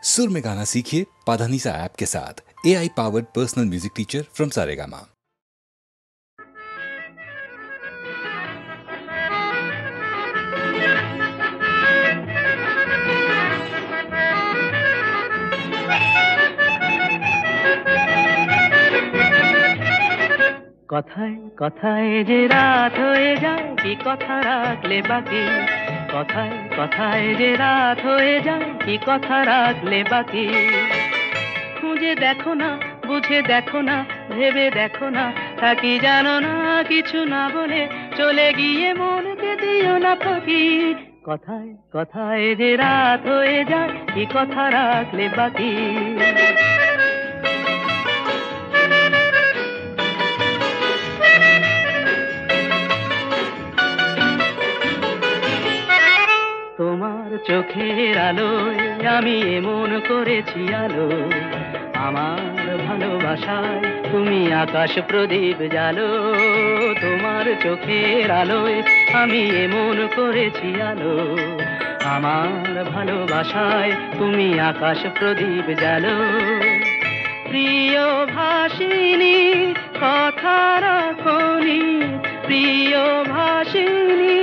सुर में गाना सीखिए पाधानीसा ऐप के साथ। AI powered personal music teacher from Saregama. কথায় কথায় যে রাত হয়ে যায় কি কথা রাখলে বাকি, কথায় কথায় যে রাত হয়ে যায় কি কথা রাখলে বাকি। খুঁজে দেখো না, বুঝে দেখো না, ভেবে দেখো না, তা কি জানো না, কিছু না বলে চলে গিয়ে মনকে দিও না ফাঁকি। কথায় কথায় যে রাত হয়ে যায় কি কথা রাখলে বাকি। তোমার চোখের আলোয় আমি এমন করেছি আলো, আমার ভালোবাসায় তুমি আকাশ প্রদীপ জ্বালো। তোমার চোখের আলোয় আমি এমন করেছি আলো, আমার ভালোবাসায় তুমি আকাশ প্রদীপ জ্বালো। প্রিয় ভাসিনী কথা রাখনি, প্রিয় ভাসিনী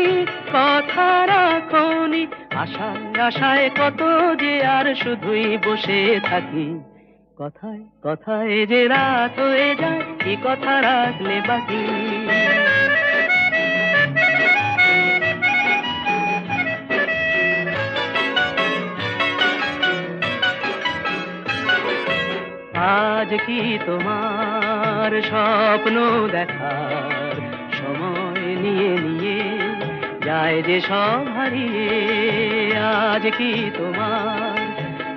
কথা রাখনি, আশায় আশায় কত যে আর শুধুই বসে থাকি। কথায় কথায় যে রাত হয়ে যায় কি কথা রাখলে বাকি। আজ কি তোমার স্বপ্ন দেখার সময় নিয়ে নিয়ে যায় যে সব হারিয়ে। আজ কি তোমার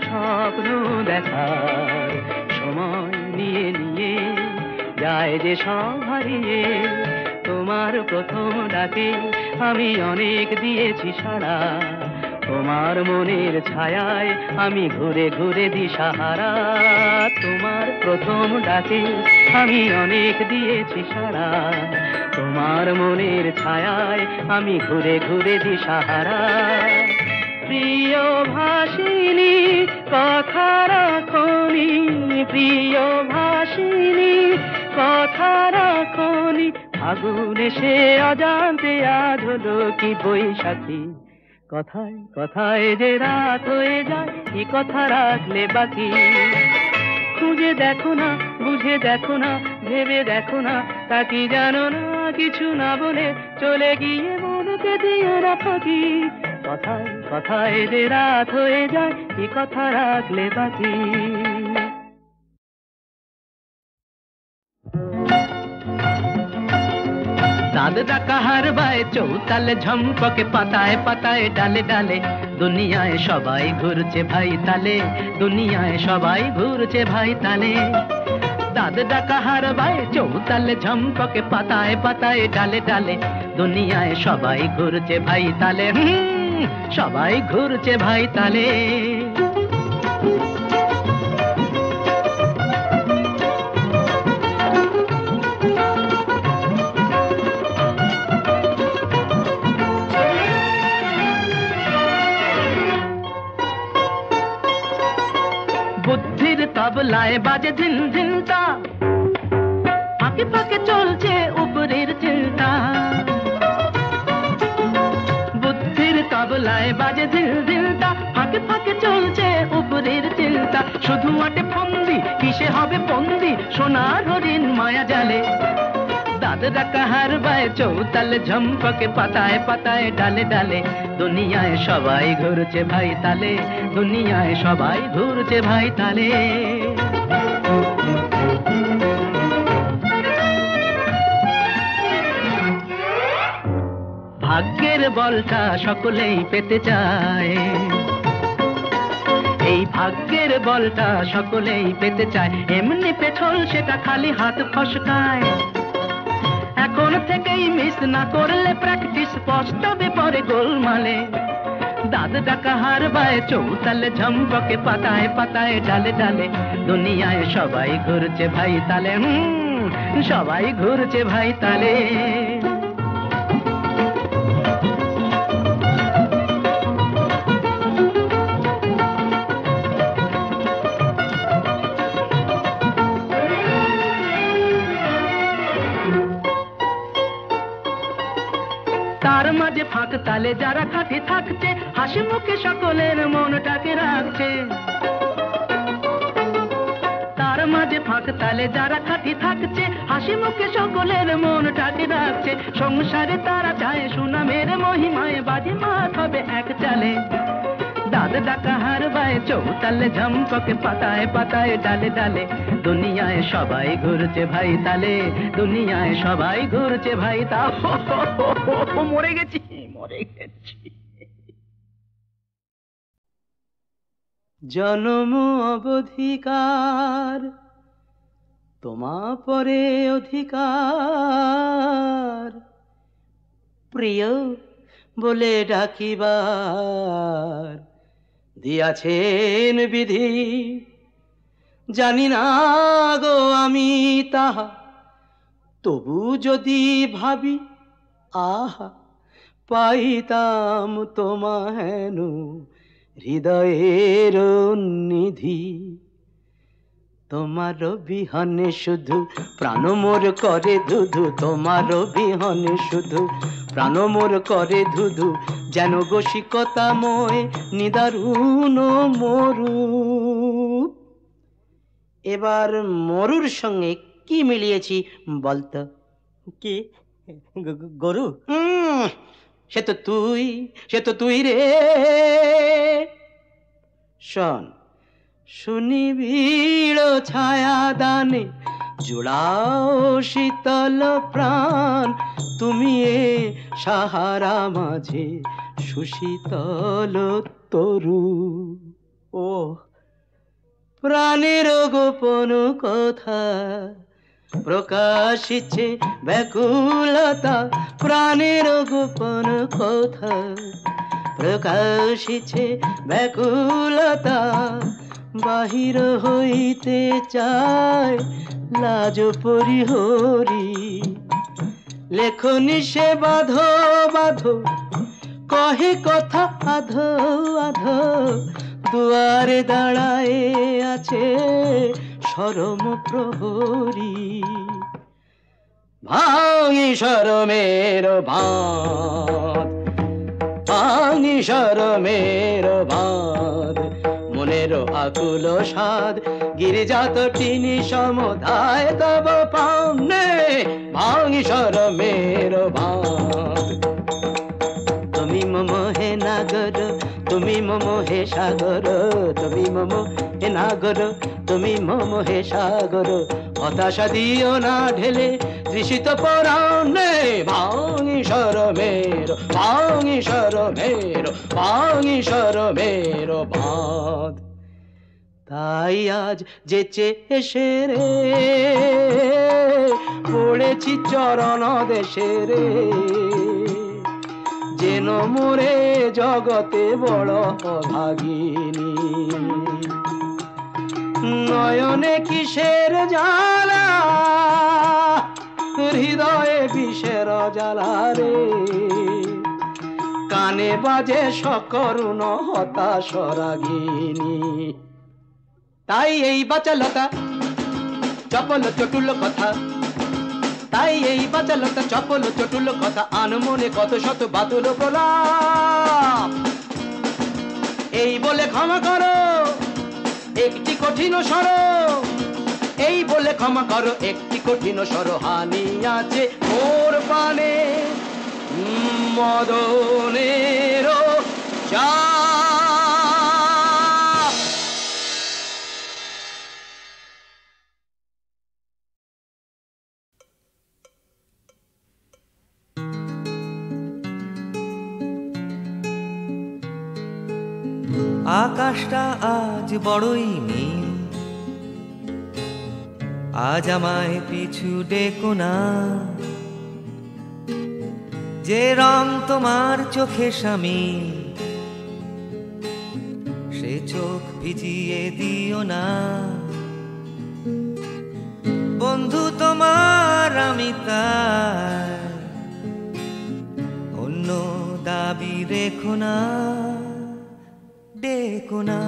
স্বপ্ন দেখার সময় নিয়ে নিয়ে যায় যে সব হারিয়ে। তোমার প্রথম ডাকে আমি অনেক দিয়েছি সাড়া, তোমার মনের ছায়ায় আমি ঘুরে ঘুরে দিশাহারা। তোমার প্রথম ডাকে আমি অনেক দিয়েছি সাড়া, তোমার মনের ছায়ায় আমি ঘুরে ঘুরে দিশাহারা। প্রিয় ভাসিনী কথা রাখনি, প্রিয় ভাসিনী কথা রাখনি, আগুন এসে অজান্তে আজ হলো কি বৈশাখী। কথায় কথায় যে রাত হয়ে যায় কি কথা রাখলে বাকি। খুঁজে দেখো না, বুঝে দেখো না, ভেবে দেখো না, তা কি জানো না, কিছু না বলে চলে গিয়ে মনকে দিও না ফাঁকি। কথায় কথায় যে রাত হয়ে যায় কি কথা রাখলে বাকি। दाद डाका हर बाय चौताले झम्पके पाताए पाताए डाले डाले, दुनियाए सबाई घुरছে भाई ताले, दुनियाए सबाई घुरছে भाई ताले। दाद डाका हर बाय चौताले झम्पके पाताए पाताए डाले डाले, दुनियाए सबाई घुरছে भाई ताले, सबाई घुरছে भाई ताले। তবলায় বাজে ধিন ধিনটা, ফাঁকে ফাঁকে চলছে উপরের চিন্তা। বুদ্ধির তবলায় বাজে ধিন ধিনটা, ফাঁকে ফাঁকে চলছে উপরের চিন্তা। শুধু আটে ফন্দি, কিসে হবে বন্দি সোনার হরিণ মায়া জালে। দাদরা কাহার বায় চৌতালে ঝম্পকে পাতায় পাতায় ডালে ডালে, দুনিয়ায় সবাই ঘুরছে ভাই তালে, দুনিয়ায় সবাই ঘুরছে ভাই তালে। ভাগ্যের বলটা সকলেই পেতে চায়, এই ভাগ্যের বলটা সকলেই পেতে চায়। এমনি পেছল সেটা খালি হাত ফসকায়। এখন থেকেই মিস না করলে প্র্যাকটিস পস্তাবে পরে গোলমালে। দাদ ডাকা হার বায় চৌতালে ঝম্পকে পাতায় পাতায় ডালে ডালে, দুনিয়ায় সবাই ঘুরছে ভাই তালে, সবাই ঘুরছে ভাই তালে। মাঝে ফাঁক তালে যারা খাঁটি থাকছে, হাসি মুখে সকলের মনটাকে রাখছে। তার মাঝে ফাঁক তালে যারা খাঁটি থাকছে, হাসি মুখে সকলের মনটাকে রাখছে। সংসারে তারা চায় সুনামের মহিমায় বাজি মাত হবে এক চালে। দাদ ডাকা হার বায় চৌতালে ঝমককে পাতায় পাতায় ডালে ডালে। দুনিয়ায় সবাই ঘুরছে ভাই তালে, দুনিয়ায় সবাই ঘুরছে ভাই তা। মরে গেছি মরে গেছি। জনম অবধিকার তোমা পরে অধিকার, প্রিয় বলে ডাকিবার দিয়াছেন বিধি। জানি না গো আমি তাহা, তবু যদি ভাবি আহা পাইতাম তোমা হেন হৃদয়ের নিধি। তোমার বিহনে শুধু প্রাণ মোর করে ধুধু, তোমার বিহনে শুধু প্রাণ মোর করে ধুধু। যেন গোশিকতাময় নিদারুণ মরু। এবার মরুর সঙ্গে কি মিলিয়েছি বলতো? কি গরু? সে তো তুই রে। শোন, সুনিবিড় ছায়া দানে জুড়াও শীতল প্রাণ, তুমি এ সাহারা মাঝে সুশীতল তরু। ও প্রাণের গোপন কথা প্রকাশিছে ব্যাকুলতা, প্রাণের গোপন কথা প্রকাশিছে ব্যাকুলতা। বাহির হইতে চায় লাজ পরিহরি, লেখনি সে বাঁধো বাঁধো কহে কথা আধো আধো। দুয়ারে দাঁড়ায় আছে শরম প্রহরী। ভাঙি শরমের বাঁধ, ভাঙি শরমের বাঁধ, মনের আকুল সাধ গিরিজাত টিনি সমুদায় তব পামনে। ভাঙি শরমের বাঁধ। তুমি মম হে নাগর, তুমি মম হে সাগর, তুমি মম হে নাগর, তুমি মম হে সাগর। হতাশা দিও না ঢেলে তৃষিত পরাণে। ভাঙি শরমের, ভাঙি শরমের, ভাঙি শরমের বাঁধ। তাই আজ যেচে এসে রে পড়েছি চরণ দেশে রে। যেন মোরে জগতে বড় অভাগিনী। নয়নে কিসের জ্বালা, হৃদয়ে বিষের জ্বালা রে। কানে বাজে সকরুণ হতাশ রাগিনী। তাই এই বাচালতা চপল চটুল কথা, তাই এই বাচালতা চপল চটুল কথা। আনমনে কত শত বাতুল প্রলাপ। এই বলে ক্ষমা করো একটি কঠিন স্বর, এই বলে ক্ষমা করো একটি কঠিন স্বর। হানি আছে মোর পানে মদনের চা। আকাশটা আজ বড়ই নীল, আজ আমায় পিছু ডেকো না। যে রং তোমার চোখে শামিল, সে চোখ ভিজিয়ে দিও না। বন্ধু তোমার আমি তাই, অন্য দাবি রেখো না, ডেকো না।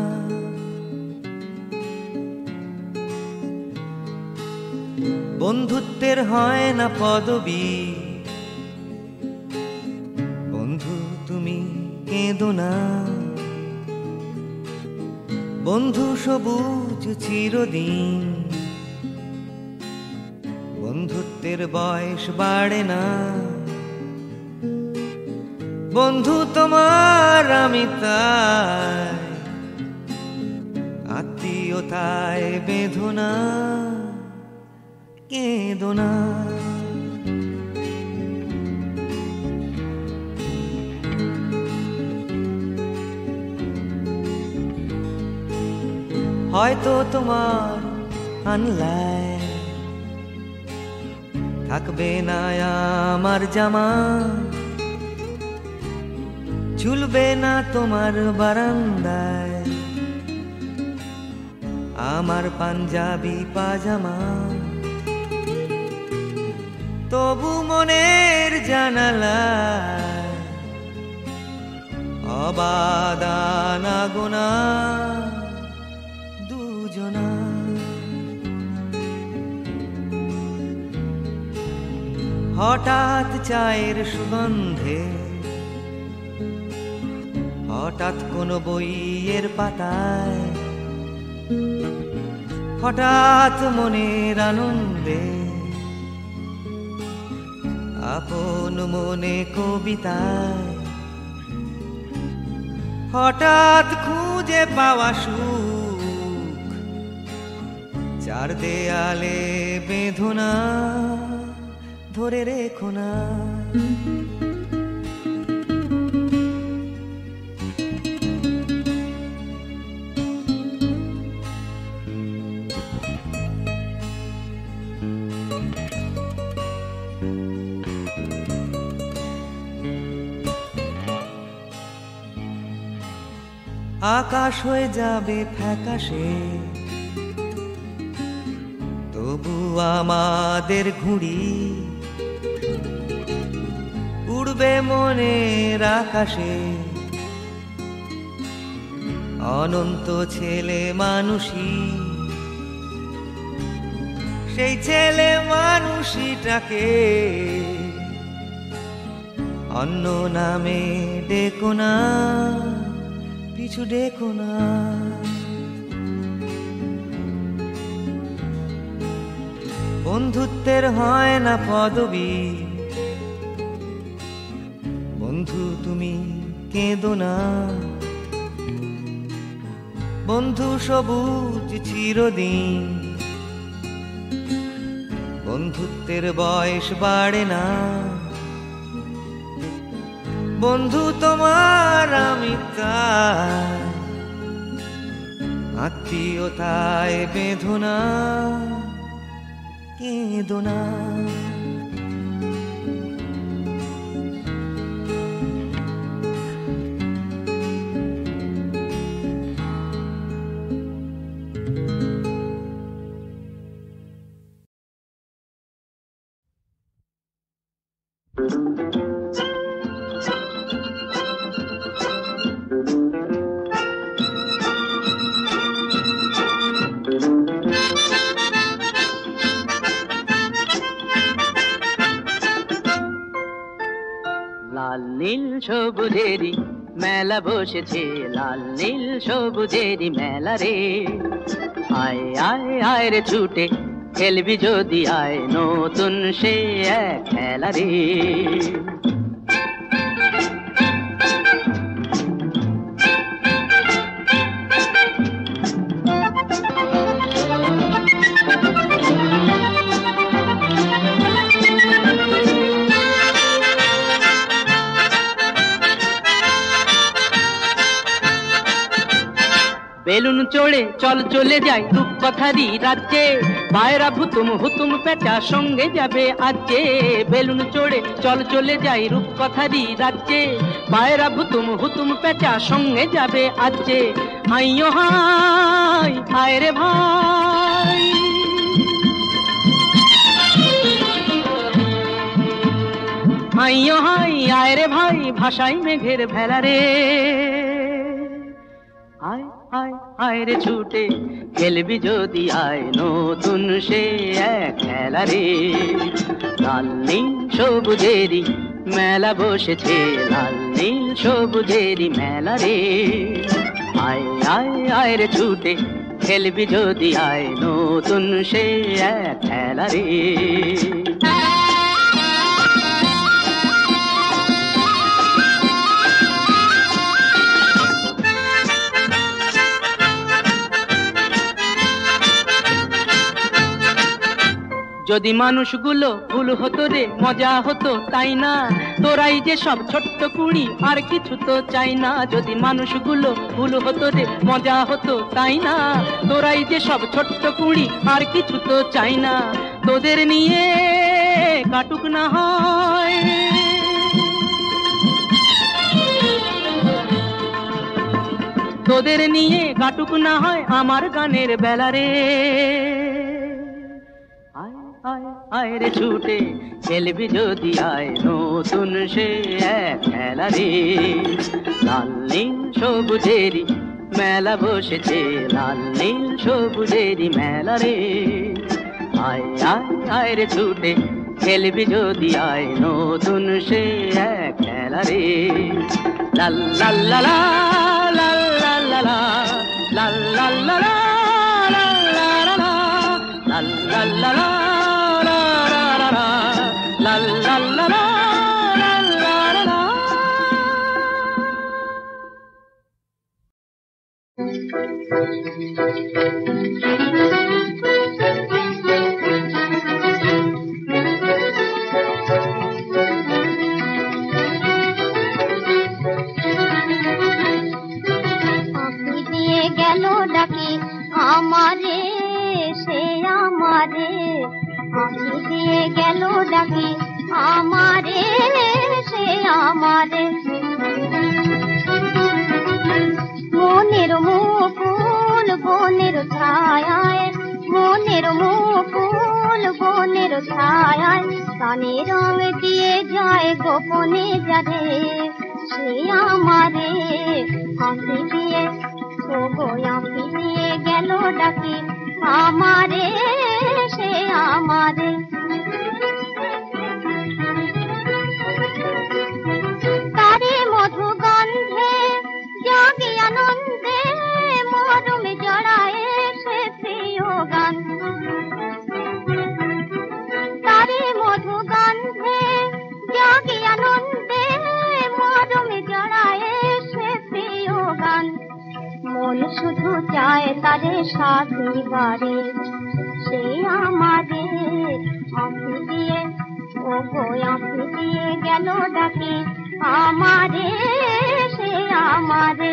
বন্ধুত্বের হয় না পদবী, কেঁদো না। বন্ধু সবুজ চিরদিন, বন্ধুত্বের বয়স বাড়ে না। বন্ধু তোমার আমি তাই, আত্মীয়তায় বেঁধো না, কেঁদো না। হয়তো তোমার আনলায় থাকবে না আমার জামা, ঝুলবে না তোমার বারান্দায় আমার পাঞ্জাবি পাজামা। তবু মনের জানালায় অবাধ আনাগোনা দুজনা। হঠাৎ চায়ের সুগন্ধে, হঠাৎ কোনো বইয়ের পাতায়, হঠাৎ মনের আনন্দে, আপন মনে কবিতায়, হঠাৎ খুঁজে পাওয়া সুখ চার দেয়ালে বেঁধো না, ধরে রেখো না। আকাশ হয়ে যাবে ফ্যাকাশে, তবু আমাদের ঘুড়ি উড়বে মনের আকাশে। অনন্ত ছেলে মানুষই, সেই ছেলে মানুষটাকে অন্য নামে ডেকো না, পিছু ডেকো না। বন্ধুত্বের হয় না পদবী, বন্ধু তুমি কেঁদো না। বন্ধু সবুজ চিরদিন, বন্ধুত্বের বয়স বাড়ে না। বন্ধু তোমার আমি তাই, আত্মীয়তায় বেঁধো না, কেঁদো না। লাল নীল সবুজেরই মেলা বসেছে, লাল নীল সবুজেরই মেলা রে। আয় আয় আয় রে ছুটে খেলবি যদি আয়, নতুন সে এক খেলা রে। বেলুন চড়ে চল চলে যাই রূপকথারই রাজ্যে, পায়রা ভুতুম হুতুম পেঁচা সঙ্গে যাবে আজকে। বেলুন চড়ে চল চলে যাই রূপকথারই রাজ্যে, পায়রা ভুতুম হুতুম পেঁচা সঙ্গে যাবে আজকে। হাইও হাই হায় রে ভাই, হাইও হাই আয় রে ভাই, ভাষাই মেঘের ভেলা রে। আয় আয় আয় রে ছুটে খেলবি যদি আয়, নতুন সে এক খেলা রে। লাল নীল সবুজেরই মেলা বসেছে, লাল নীল সবুজেরই মেলা রে। আয় আয় আয় রে ছুটে খেলবি যদি আয় নতুন সে এক খেলা রে। যদি মানুষগুলো ভুল হতো রে মজা হতো তাই না, তোরাই যে সব ছোট্ট কুড়ি আর কিছু তো চাই না। যদি মানুষগুলো ভুল হতো রে মজা হতো তাই না, তোরাই যে সব ছোট্ট কুড়ি আর কিছু তো চাই না। তোদের নিয়ে কাটুক না হয় তোদের নিয়ে কাটুক না হয় আমার গানের বেলা রে। আয় আয় রে ছুটে খেলবি যদি আয় নতুন সে এক খেলা রে। লাল নীল সবুজেরই মেলা বসেছে, লাল নীল সবুজেরই মেলা রে। আয় আয় আয় রে ছুটে খেলবি যদি আয় নতুন সে এক খেলা রে। লাল লাল লা লা লাল লাল লা লা লাল লাল লা লা লাল লা লা লাল লাল লা লা la la la la la la la la। দিয়ে গেল ডাকি আমারে সে আমারে, আঁখি দিয়ে গেল ডাকি আমারে সে আমারে। মনের মুকুল বনের ছায়ায়, মনের মুকুল বনের ছায়ায়, কানে রং দিয়ে যায় গোপনে যারে সে আমারে। আঁখি দিয়ে ও গো আঁখি দিয়ে গেল ডাকি আমারে সে আমারে। তারে মধু গন্ধে জাগি আনন্দে মরমে জড়ায় সে প্রিয় গান। তারে মধু গন্ধে জাগি আনন্দে মরমে জড়ায় সে প্রিয় গান। মন শুধু চায় তারে সাথী বারে সে আমারে। আঁখি দিয়ে ও গো আঁখি দিয়ে গেল ডাকি আমারে সে আমারে।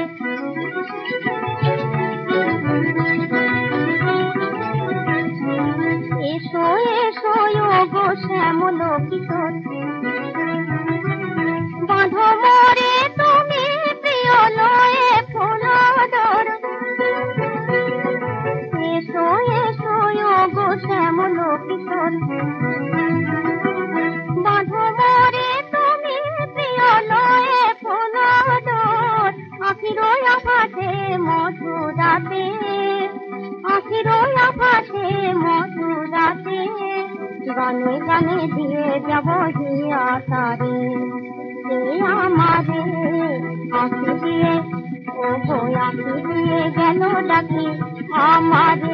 এসো এসো ও গো শ্যামল কিশোর, বাঁধো মোরে তুমি প্রিয় লয়ে ফুলডোর। এসো এসো ও গো শ্যামল কিশোর, বাঁধো মোরে তুমি প্রিয় লয়ে ফুলডোর। আখির আকাশে মধুরাতে, আখির আকাশে মধুরাতে, গানে গানে দিয়ে যাব হিয়া তারে সে আমারে। আঁখি দিয়ে ও গো আঁখি দিয়ে গেল ডাকি আমারে